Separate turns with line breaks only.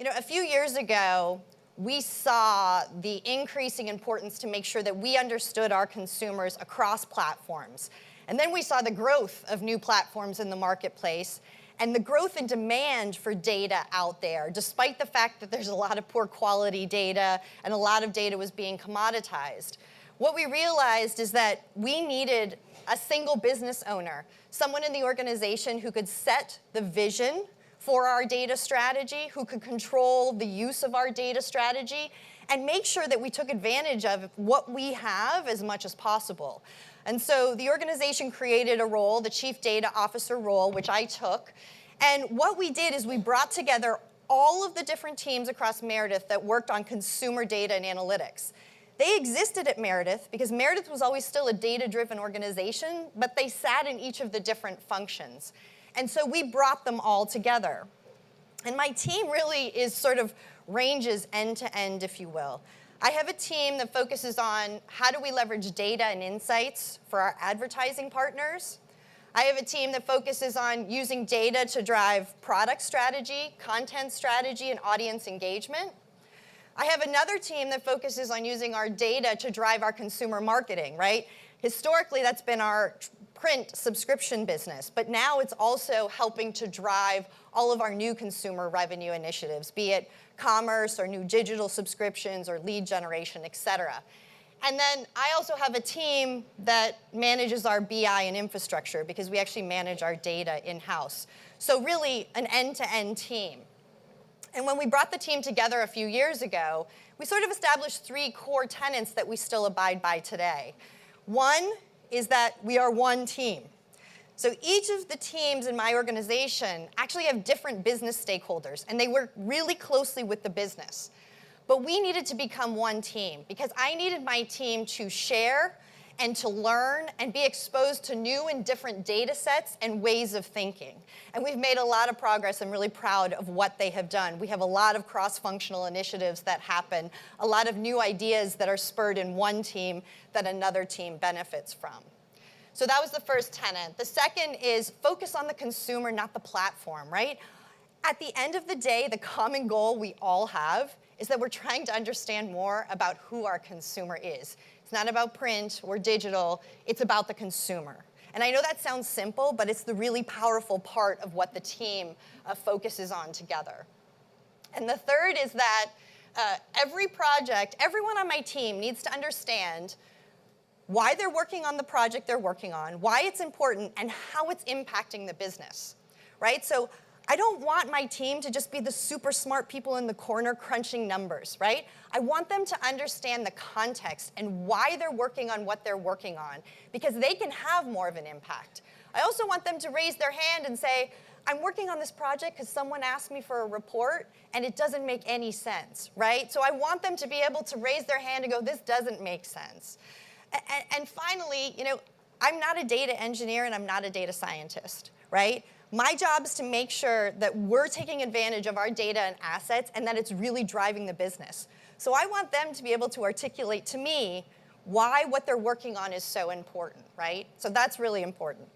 A few years ago, we saw the increasing importance to make sure that we understood our consumers across platforms. And then we saw the growth of new platforms in the marketplace and the growth in demand for data out there, despite the fact that there's a lot of poor quality data and a lot of data was being commoditized. What we realized is that we needed a single business owner, someone in the organization who could set the vision for our data strategy, who could control the use of our data strategy, and make sure that we took advantage of what we have as much as possible. And so the organization created a role, the Chief Data Officer role, which I took. And what we did is we brought together all of the different teams across Meredith that worked on consumer data and analytics. They existed at Meredith because Meredith was always still a data-driven organization, but they sat in each of the different functions. And so we brought them all together. And my team really is sort of ranges end to end, if you will. I have a team that focuses on how do we leverage data and insights for our advertising partners. I have a team that focuses on using data to drive product strategy, content strategy, and audience engagement. I have another team that focuses on using our data to drive our consumer marketing, right? Historically, that's been our print subscription business, but now it's also helping to drive all of our new consumer revenue initiatives, be it commerce or new digital subscriptions or lead generation, et cetera. And then I also have a team that manages our BI and infrastructure because we actually manage our data in-house. So really an end-to-end team. And when we brought the team together a few years ago, we sort of established three core tenets that we still abide by today. One is that we are one team. So each of the teams in my organization actually have different business stakeholders, and they work really closely with the business. But we needed to become one team because I needed my team to share and to learn and be exposed to new and different data sets and ways of thinking. And we've made a lot of progress. I'm really proud of what they have done. We have a lot of cross-functional initiatives that happen, a lot of new ideas that are spurred in one team that another team benefits from. So that was the first tenet. The second is focus on the consumer, not the platform, right? At the end of the day, the common goal we all have is that we're trying to understand more about who our consumer is. It's not about print or digital, it's about the consumer. And I know that sounds simple, but it's the really powerful part of what the team focuses on together. And the third is that every project, everyone on my team needs to understand why they're working on the project they're working on, why it's important, and how it's impacting the business, right? So I don't want my team to just be the super smart people in the corner crunching numbers, right? I want them to understand the context and why they're working on what they're working on, because they can have more of an impact. I also want them to raise their hand and say, I'm working on this project because someone asked me for a report and it doesn't make any sense, right? So I want them to be able to raise their hand and go, this doesn't make sense. And finally, I'm not a data engineer and I'm not a data scientist, right? My job is to make sure that we're taking advantage of our data and assets and that it's really driving the business. So I want them to be able to articulate to me why what they're working on is so important, right? So that's really important.